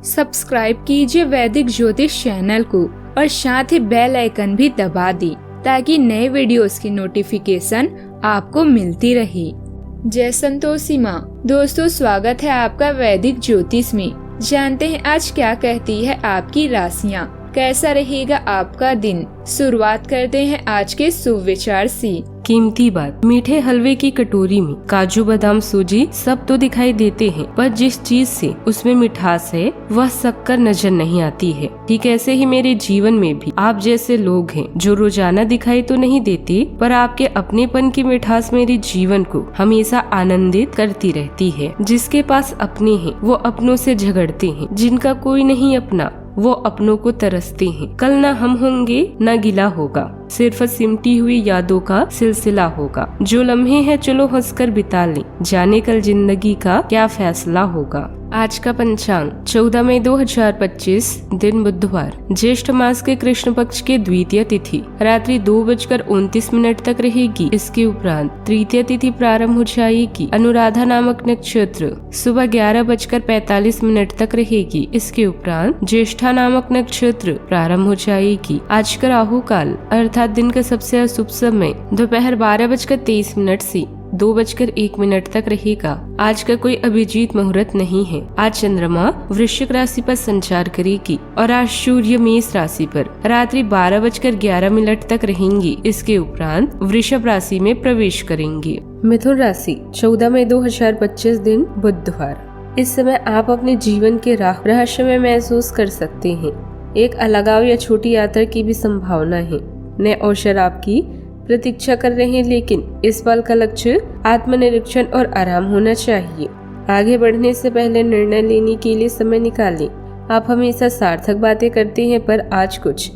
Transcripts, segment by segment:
Subscribe कीजिए वैदिक ज्योतिष चैनल को और साथ ही बेल आइकन भी दबा दी ताकि नए वीडियोस की नोटिफिकेशन आपको मिलती रहे। जय संतोषी माँ। दोस्तों, स्वागत है आपका वैदिक ज्योतिष में। जानते हैं आज क्या कहती है आपकी राशियाँ, कैसा रहेगा आपका दिन। शुरुआत करते हैं आज के शुभ विचार से। कीमती बात, मीठे हलवे की कटोरी में काजू बादाम सूजी सब तो दिखाई देते हैं, पर जिस चीज से उसमें मिठास है वह शक्कर नजर नहीं आती है। ठीक ऐसे ही मेरे जीवन में भी आप जैसे लोग हैं जो रोजाना दिखाई तो नहीं देते, पर आपके अपनेपन की मिठास मेरे जीवन को हमेशा आनंदित करती रहती है। जिसके पास अपने हैं वो अपनों से झगड़ते हैं, जिनका कोई नहीं अपना वो अपनों को तरसते हैं। कल न हम होंगे न गिला होगा, सिर्फ सिमटी हुई यादों का सिलसिला होगा। जो लम्हे हैं चलो हंसकर बिता लें, जाने कल जिंदगी का क्या फैसला होगा। आज का पंचांग 14 मई 2025 दिन बुधवार, ज्येष्ठ मास के कृष्ण पक्ष के द्वितीय तिथि रात्रि 2:29 तक रहेगी। इसके उपरांत तृतीय तिथि प्रारंभ हो जाएगी। अनुराधा नामक नक्षत्र सुबह 11:45 तक रहेगी। इसके उपरांत ज्येष्ठा नामक नक्षत्र प्रारंभ हो जाएगी। आज का राहु काल अर्थात दिन का सबसे अशुभ समय दोपहर 12:23 से 2:01 तक रहेगा। आज का कोई अभिजीत मुहूर्त नहीं है। आज चंद्रमा वृश्चिक राशि पर संचार करेगी और आज सूर्य मेष राशि पर रात्रि 12:11 तक रहेंगी। इसके उपरांत वृषभ राशि में प्रवेश करेंगे। मिथुन राशि 14 मई 2025 दिन बुधवार। इस समय आप अपने जीवन के रहस्य में महसूस कर सकते हैं। एक अलगाव या छोटी यात्रा की भी संभावना है। नए अवसर आपकी प्रतीक्षा कर रहे हैं, लेकिन इस पल का लक्ष्य आत्मनिरीक्षण और आराम होना चाहिए। आगे बढ़ने से पहले निर्णय लेने के लिए समय निकालें। आप हमेशा सार्थक बातें करते हैं, पर आज कुछ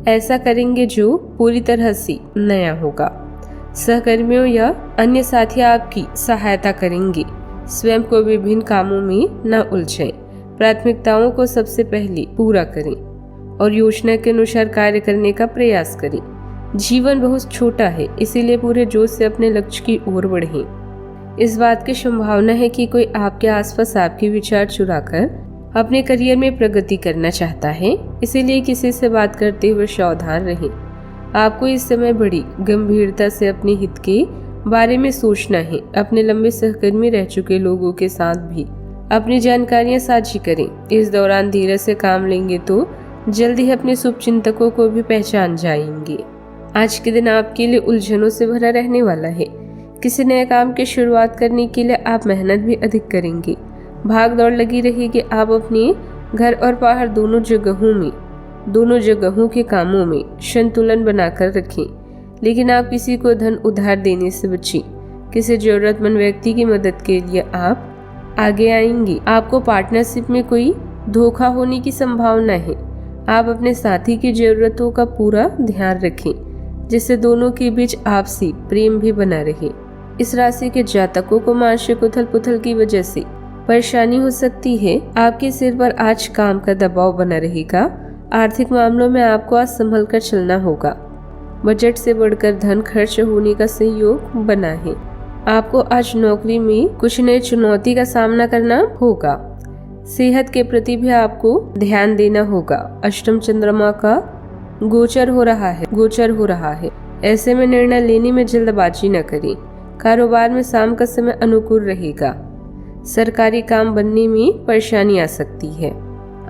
ऐसा करेंगे जो पूरी तरह से नया होगा। सहकर्मियों या अन्य साथी आपकी सहायता करेंगे। स्वयं को विभिन्न कामों में न उलझें। प्राथमिकताओं को सबसे पहले पूरा करें और योजना के अनुसार कार्य करने का प्रयास करें। जीवन बहुत छोटा है, इसीलिए पूरे जोश से अपने लक्ष्य की ओर बढ़ें। इस बात की संभावना है कि कोई आपके आसपास आपके विचार चुराकर अपने करियर में प्रगति करना चाहता है, इसीलिए किसी से बात करते हुए सावधान रहें। आपको इस समय बड़ी गंभीरता से अपने हित के बारे में सोचना है। अपने लंबे सहकर्मी रह चुके लोगों के साथ भी अपनी जानकारियां साझी करें। इस दौरान धीरे से काम लेंगे तो जल्दी ही अपने शुभचिंतकों को भी पहचान जाएंगे। आज के दिन आपके लिए उलझनों से भरा रहने वाला है। किसी नए काम की शुरुआत करने के लिए आप मेहनत भी अधिक करेंगे। भाग दौड़ लगी रहेगी। आप अपने घर और बाहर दोनों जगहों के कामों में संतुलन बनाकर रखें, लेकिन आप किसी को धन उधार देने से बचें। किसी जरूरतमंद व्यक्ति की मदद के लिए आप आगे आएंगे। आपको पार्टनरशिप में कोई धोखा होने की संभावना है। आप अपने साथी की जरूरतों का पूरा ध्यान रखें, जिससे दोनों के बीच आपसी प्रेम भी बना रहे। इस राशि के जातकों को मानसिक उथल पुथल की वजह से परेशानी हो सकती है। आपके सिर पर आज काम का दबाव बना रहेगा। आर्थिक मामलों में आपको आज संभल कर चलना होगा। बजट से बढ़कर धन खर्च होने का संयोग बना है। आपको आज नौकरी में कुछ नई चुनौती का सामना करना होगा। सेहत के प्रति भी आपको ध्यान देना होगा। अष्टम चंद्रमा का गोचर हो रहा है। ऐसे में निर्णय लेने में जल्दबाजी न करें। कारोबार में शाम का समय अनुकूल रहेगा। सरकारी काम बनने में परेशानी आ सकती है।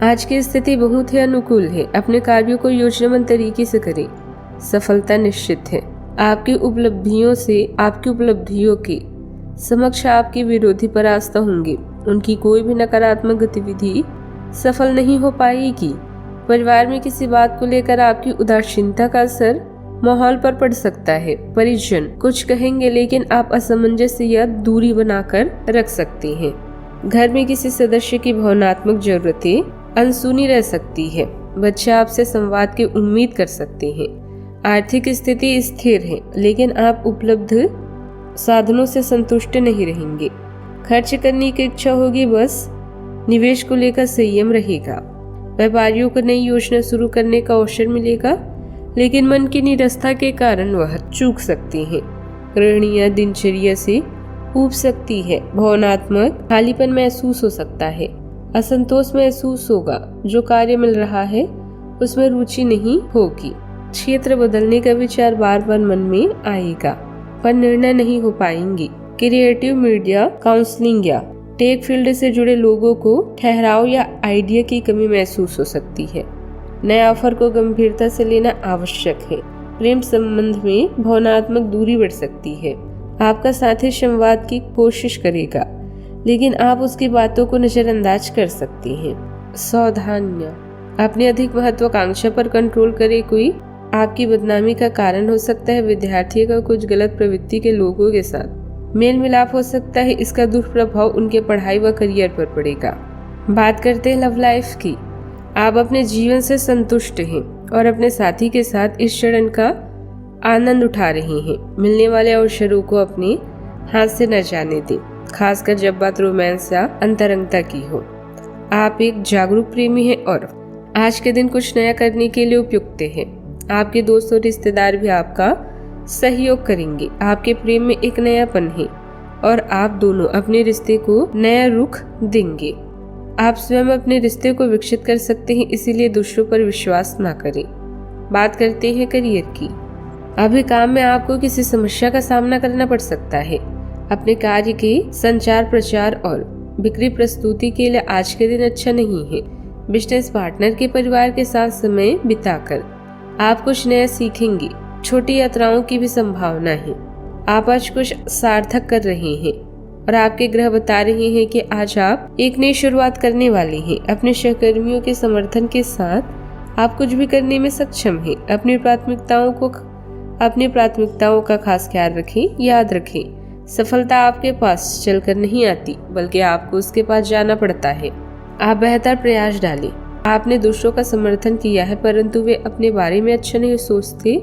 आज की स्थिति बहुत ही अनुकूल है। अपने कार्यों को योजनाबद्ध तरीके से करें। सफलता निश्चित है। आपकी उपलब्धियों के समक्ष आपके विरोधी परास्त होंगे। उनकी कोई भी नकारात्मक गतिविधि सफल नहीं हो पाएगी। परिवार में किसी बात को लेकर आपकी उदासीनता का असर माहौल पर पड़ सकता है। परिजन कुछ कहेंगे, लेकिन आप असमंजस या दूरी बनाकर रख सकते हैं। घर में किसी सदस्य की भावनात्मक जरूरतें अनसुनी रह सकती है। बच्चे आपसे संवाद की उम्मीद कर सकते हैं। आर्थिक स्थिति स्थिर है, लेकिन आप उपलब्ध साधनों से संतुष्ट नहीं रहेंगे। खर्च करने की इच्छा होगी, बस निवेश को लेकर संयम रहेगा। व्यापारियों को नई योजना शुरू करने का अवसर मिलेगा, लेकिन मन की निरस्ता के कारण वह चूक सकती हैं। गृहिणियां दिनचर्या से ऊब सकती है। भावनात्मक खालीपन महसूस हो सकता है। असंतोष महसूस होगा, जो कार्य मिल रहा है उसमें रुचि नहीं होगी। क्षेत्र बदलने का विचार बार बार मन में आएगा, पर निर्णय नहीं हो पाएंगे। क्रिएटिव मीडिया, काउंसलिंग या टेक फील्ड से जुड़े लोगों को ठहराव या आइडिया की कमी महसूस हो सकती है। नए ऑफर को गंभीरता से लेना आवश्यक है। प्रेम संबंध में भावनात्मक दूरी बढ़ सकती है। आपका साथी संवाद की कोशिश करेगा, लेकिन आप उसकी बातों को नजरअंदाज कर सकती हैं। सावधानियां, अपनी अधिक महत्वाकांक्षा पर कंट्रोल करें। कोई आपकी बदनामी का कारण हो सकता है। विद्यार्थी का कुछ गलत प्रवृत्ति के लोगों के साथ मेल मिलाप हो सकता है। इसका दुष्प्रभाव उनके पढ़ाई व करियर पर पड़ेगा। बात करते हैं लव लाइफ की। आप अपने जीवन से संतुष्ट हैं और अपने साथी के साथ इस क्षण का आनंद उठा रहे हैं। मिलने वाले अवसरों को अपने हाथ से न जाने दें, खासकर जब बात रोमांस या अंतरंगता की हो। आप एक जागरूक प्रेमी हैं और आज के दिन कुछ नया करने के लिए उपयुक्त हैं। आपके दोस्त और रिश्तेदार भी आपका सहयोग करेंगे। आपके प्रेम में एक नयापन है और आप दोनों अपने रिश्ते को नया रुख देंगे। आप स्वयं अपने रिश्ते को विकसित कर सकते हैं, इसीलिए दूसरों पर विश्वास ना करें। बात करते हैं करियर की। अभी काम में आपको किसी समस्या का सामना करना पड़ सकता है। अपने कार्य के संचार, प्रचार और बिक्री प्रस्तुति के लिए आज के दिन अच्छा नहीं है। बिजनेस पार्टनर के परिवार के साथ समय बिताकर आप कुछ नया सीखेंगे। छोटी यात्राओं की भी संभावना है। आप आज कुछ सार्थक कर रहे हैं और आपके ग्रह बता रहे हैं कि आज आप एक नई शुरुआत करने वाले हैं। अपने सहकर्मियों के समर्थन के साथ आप कुछ भी करने में सक्षम हैं। अपनी प्राथमिकताओं का खास ख्याल रखें। याद रखें, सफलता आपके पास चलकर नहीं आती, बल्कि आपको उसके पास जाना पड़ता है। आप बेहतर प्रयास डालें। आपने दूसरों का समर्थन किया है, परंतु वे अपने बारे में अच्छा नहीं सोचते,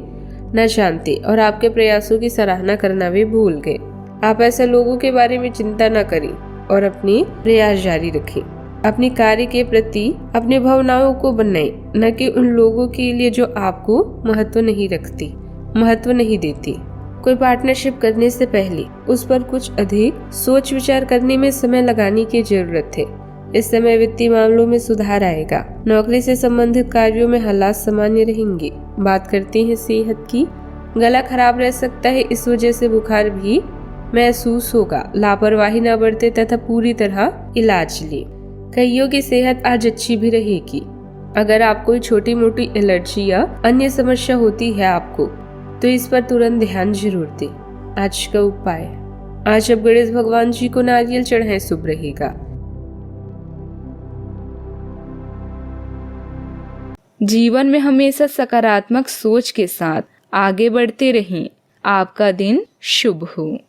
न जानते और आपके प्रयासों की सराहना करना वे भूल गए। आप ऐसे लोगों के बारे में चिंता न करें और अपने प्रयास जारी रखें। अपने कार्य के प्रति अपनी भावनाओं को बनाएं, न कि उन लोगों के लिए जो आपको महत्व नहीं देती। कोई पार्टनरशिप करने से पहले उस पर कुछ अधिक सोच विचार करने में समय लगाने की जरूरत है। इस समय वित्तीय मामलों में सुधार आएगा। नौकरी से संबंधित कार्यों में हालात सामान्य रहेंगे। बात करते हैं सेहत की। गला खराब रह सकता है, इस वजह से बुखार भी महसूस होगा। लापरवाही न बरते तथा पूरी तरह इलाज ले। कईयों की सेहत आज अच्छी भी रहेगी। अगर आपको कोई छोटी मोटी एलर्जी या अन्य समस्या होती है आपको, तो इस पर तुरंत ध्यान जरूर दें। आज का उपाय, आज अब गणेश भगवान जी को नारियल चढ़ाएं, शुभ रहेगा। जीवन में हमेशा सकारात्मक सोच के साथ आगे बढ़ते रहें। आपका दिन शुभ हो।